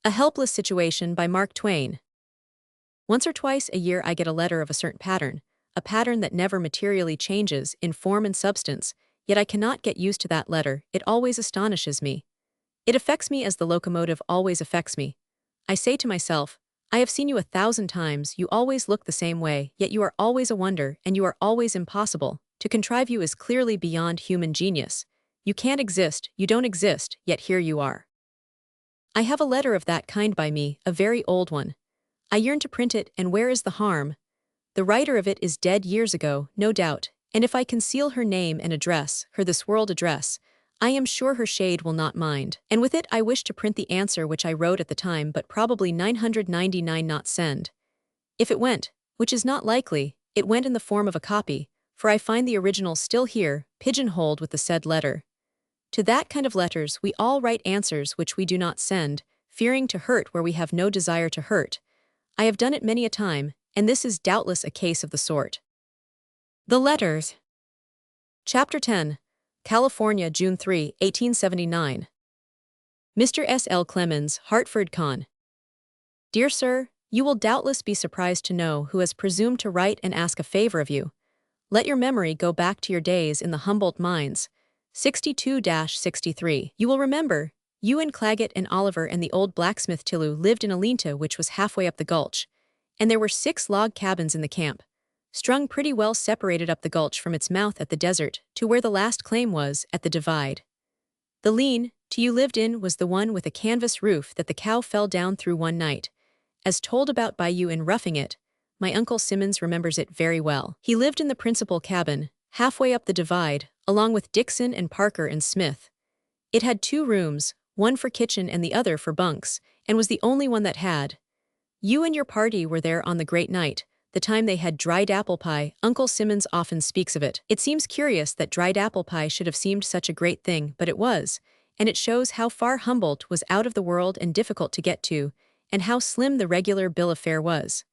A Helpless Situation by Mark Twain. Once or twice a year I get a letter of a certain pattern, a pattern that never materially changes in form and substance, yet I cannot get used to that letter. It always astonishes me. It affects me as the locomotive always affects me. I say to myself, I have seen you 1,000 times, you always look the same way, yet you are always a wonder, and you are always impossible. To contrive you is clearly beyond human genius. You can't exist, you don't exist, yet here you are. I have a letter of that kind by me, a very old one. I yearn to print it, and where is the harm? The writer of it is dead years ago, no doubt, and if I conceal her name and address, her this world address, I am sure her shade will not mind. And with it I wish to print the answer which I wrote at the time, but probably 999 not send. If it went, which is not likely, it went in the form of a copy, for I find the original still here, pigeonholed with the said letter. To that kind of letters we all write answers which we do not send, fearing to hurt where we have no desire to hurt. I have done it many a time, and this is doubtless a case of the sort. The Letters. Chapter 10. California, June 3, 1879. Mr. S. L. Clemens, Hartford, Conn. Dear Sir, you will doubtless be surprised to know who has presumed to write and ask a favor of you. Let your memory go back to your days in the Humboldt mines. 62-63. You will remember, you and Claggett and Oliver and the old blacksmith Tillou lived in a lean-to which was halfway up the gulch, and there were 6 log cabins in the camp, strung pretty well separated up the gulch from its mouth at the desert to where the last claim was, at the divide. The lean-to you lived in was the one with a canvas roof that the cow fell down through one night. As told about by you in Roughing It, my Uncle Simmons remembers it very well. He lived in the principal cabin, halfway up the divide, along with Dixon and Parker and Smith. It had 2 rooms, one for kitchen and the other for bunks, and was the only one that had. You and your party were there on the great night, the time they had dried apple pie. Uncle Simmons often speaks of it. It seems curious that dried apple pie should have seemed such a great thing, but it was, and it shows how far Humboldt was out of the world and difficult to get to, and how slim the regular bill of fare was.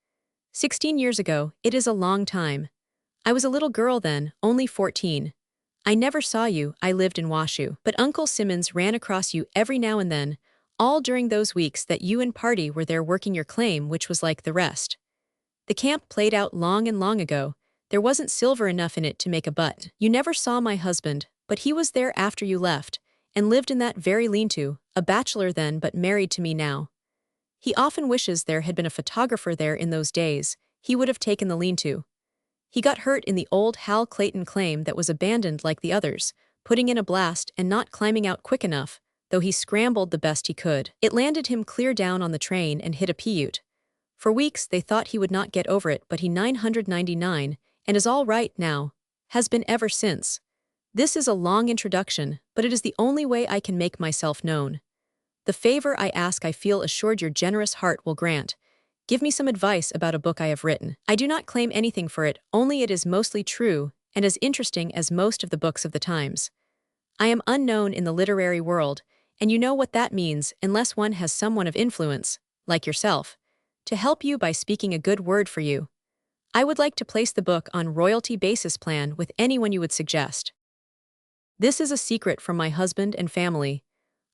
16 years ago, it is a long time. I was a little girl then, only 14. I never saw you, I lived in Washoe, but Uncle Simmons ran across you every now and then, all during those weeks that you and party were there working your claim, which was like the rest. The camp played out long and long ago. There wasn't silver enough in it to make a butt. You never saw my husband, but he was there after you left, and lived in that very lean-to, a bachelor then but married to me now. He often wishes there had been a photographer there in those days. He would have taken the lean-to. He got hurt in the old Hal Clayton claim that was abandoned like the others, putting in a blast and not climbing out quick enough, though he scrambled the best he could. It landed him clear down on the train and hit a Paiute. For weeks they thought he would not get over it, but he 999, and is all right now, has been ever since. This is a long introduction, but it is the only way I can make myself known. The favor I ask I feel assured your generous heart will grant. Give me some advice about a book I have written. I do not claim anything for it, only it is mostly true, and as interesting as most of the books of the times. I am unknown in the literary world, and you know what that means unless one has someone of influence, like yourself, to help you by speaking a good word for you. I would like to place the book on royalty basis plan with anyone you would suggest. This is a secret from my husband and family.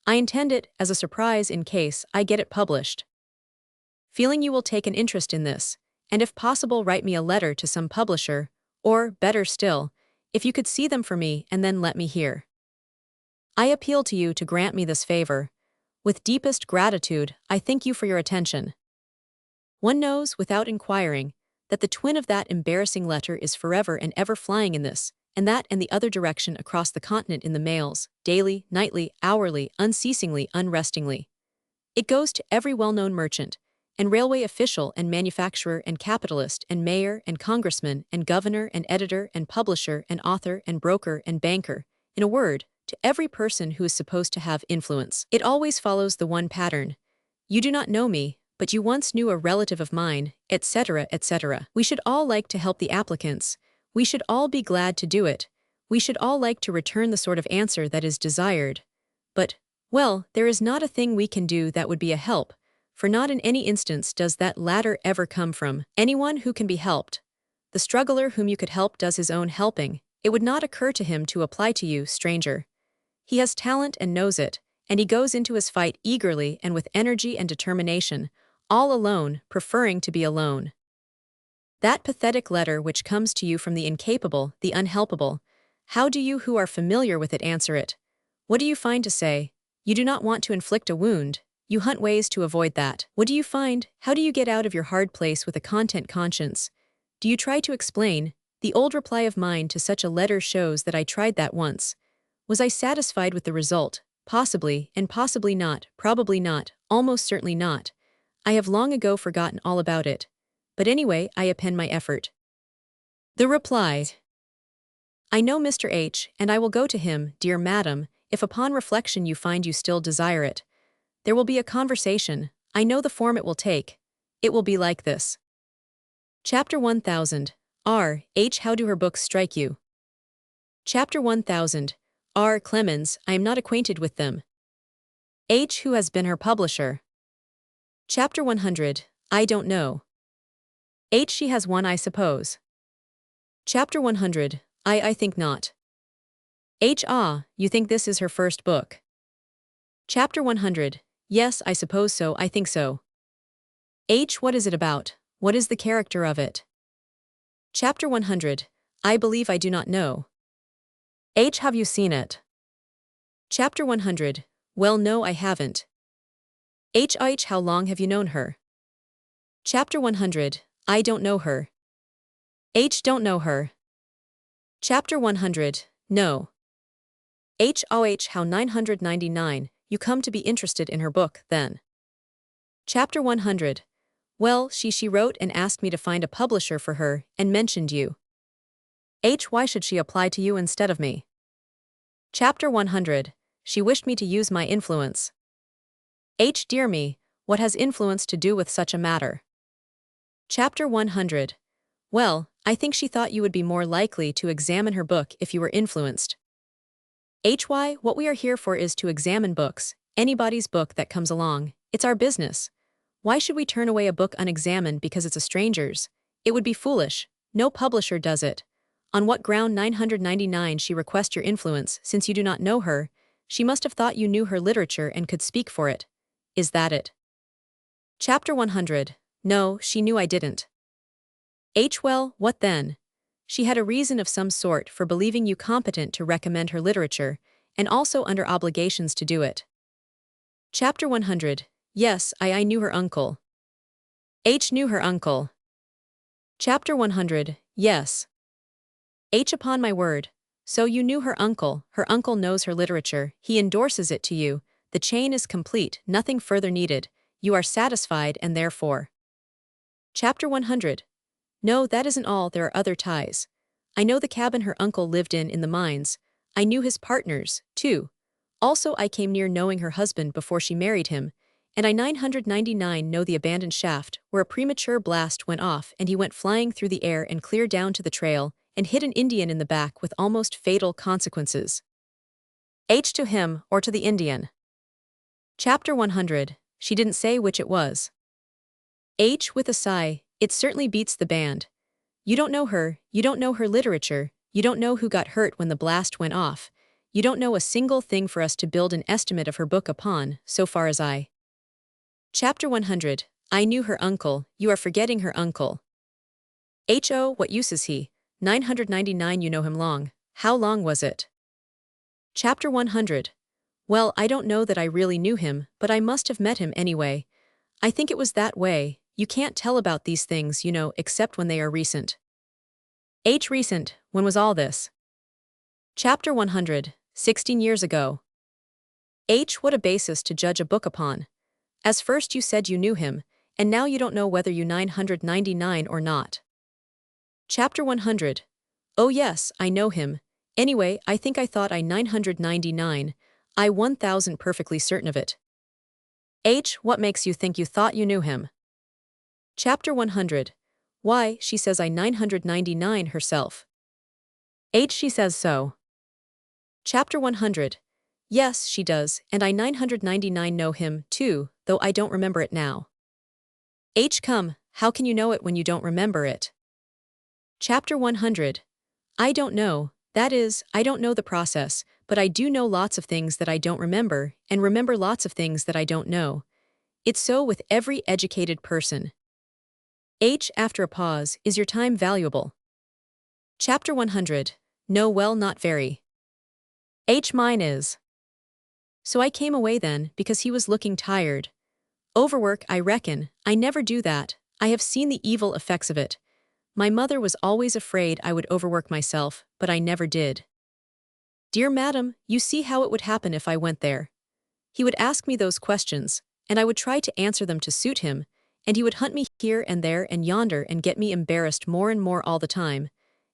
I intend it as a surprise in case I get it published. Feeling you will take an interest in this, and if possible write me a letter to some publisher, or, better still, if you could see them for me and then let me hear. I appeal to you to grant me this favor. With deepest gratitude, I thank you for your attention. One knows, without inquiring, that the twin of that embarrassing letter is forever and ever flying in this, and that and the other direction across the continent in the mails, daily, nightly, hourly, unceasingly, unrestingly. It goes to every well-known merchant, and railway official and manufacturer and capitalist and mayor and congressman and governor and editor and publisher and author and broker and banker, in a word, to every person who is supposed to have influence. It always follows the one pattern. You do not know me, but you once knew a relative of mine, etc., etc. We should all like to help the applicants. We should all be glad to do it. We should all like to return the sort of answer that is desired. But, well, there is not a thing we can do that would be a help, for not in any instance does that latter ever come from anyone who can be helped. The struggler whom you could help does his own helping. It would not occur to him to apply to you, stranger. He has talent and knows it, and he goes into his fight eagerly and with energy and determination, all alone, preferring to be alone. That pathetic letter which comes to you from the incapable, the unhelpable, how do you who are familiar with it answer it? What do you find to say? You do not want to inflict a wound, you hunt ways to avoid that. What do you find? How do you get out of your hard place with a content conscience? Do you try to explain? The old reply of mine to such a letter shows that I tried that once. Was I satisfied with the result? Possibly, and possibly not, probably not, almost certainly not. I have long ago forgotten all about it. But anyway, I append my effort. The reply. I know Mr. H, and I will go to him, dear madam, if upon reflection you find you still desire it. There will be a conversation. I know the form it will take. It will be like this. Chapter 1000. R. H. How do her books strike you? Chapter 1000. R. Clemens, I am not acquainted with them. H. Who has been her publisher? Chapter 100. I don't know. H. She has one, I suppose. Chapter 100. I think not. H. Ah, you think this is her first book? Chapter 100. Yes, I suppose so, I think so. H. What is it about? What is the character of it? Chapter 100. I believe I do not know. H. Have you seen it? Chapter 100. Well, no, I haven't. H. How long have you known her? Chapter 100. I don't know her. H. Don't know her. Chapter 100. No. H. How 999, you come to be interested in her book, then. Chapter 100. Well, she wrote and asked me to find a publisher for her, and mentioned you. H. Why should she apply to you instead of me? Chapter 100. She wished me to use my influence. H. Dear me, what has influence to do with such a matter? Chapter 100. Well, I think she thought you would be more likely to examine her book if you were influenced. H. Why, what we are here for is to examine books, anybody's book that comes along. It's our business. Why should we turn away a book unexamined because it's a stranger's? It would be foolish. No publisher does it. On what ground 999 she request your influence, since you do not know her? She must have thought you knew her literature and could speak for it. Is that it? Chapter 100. No, she knew I didn't. H. Well, what then? She had a reason of some sort for believing you competent to recommend her literature, and also under obligations to do it. Chapter 100. Yes, I knew her uncle. H. Knew her uncle. Chapter 100. Yes. H. Upon my word. So you knew her uncle knows her literature, he endorses it to you, the chain is complete, nothing further needed, you are satisfied and therefore. Chapter 100. No, that isn't all, there are other ties. I know the cabin her uncle lived in the mines. I knew his partners, too. Also I came near knowing her husband before she married him, and I 999 know the abandoned shaft where a premature blast went off and he went flying through the air and clear down to the trail and hit an Indian in the back with almost fatal consequences. H. To him or to the Indian? Chapter 100. She didn't say which it was. H. With a sigh. It certainly beats the band. You don't know her, you don't know her literature, you don't know who got hurt when the blast went off, you don't know a single thing for us to build an estimate of her book upon, so far as I. Chapter 100. I knew her uncle, you are forgetting her uncle. H. O. What use is he? 999 You know him long. How long was it? Chapter 100. Well, I don't know that I really knew him, but I must have met him anyway. I think it was that way. You can't tell about these things, you know, except when they are recent. H. Recent, when was all this? Chapter 100. 16 years ago. H. What a basis to judge a book upon. As first you said you knew him, and now you don't know whether you 999 or not. Chapter 100. Oh yes, I know him. Anyway, I think I thought I 999. I 1000 perfectly certain of it. H. What makes you think you thought you knew him? Chapter 100. Why, she says I 999 herself. H. She says so. Chapter 100. Yes, she does, and I 999 know him, too, though I don't remember it now. H. Come, how can you know it when you don't remember it? Chapter 100. I don't know, That is, I don't know the process, but I do know lots of things that I don't remember, and remember lots of things that I don't know. It's so with every educated person. H. After a pause, is your time valuable? Chapter 100. No, well, not very. H. Mine is. So I came away then, because he was looking tired. Overwork, I reckon. I never do that. I have seen the evil effects of it. My mother was always afraid I would overwork myself, but I never did. Dear madam, you see how it would happen if I went there. He would ask me those questions, and I would try to answer them to suit him, and he would hunt me here and there and yonder and get me embarrassed more and more all the time,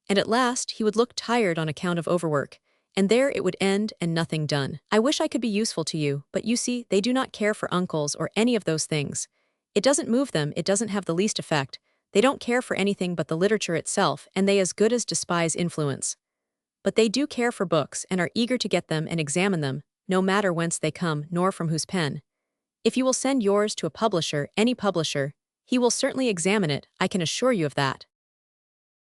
and at last he would look tired on account of overwork, and there it would end and nothing done. I wish I could be useful to you, but you see, they do not care for uncles or any of those things. It doesn't move them, it doesn't have the least effect. They don't care for anything but the literature itself, and they as good as despise influence. But they do care for books and are eager to get them and examine them, no matter whence they come nor from whose pen. If you will send yours to a publisher, any publisher, he will certainly examine it, I can assure you of that.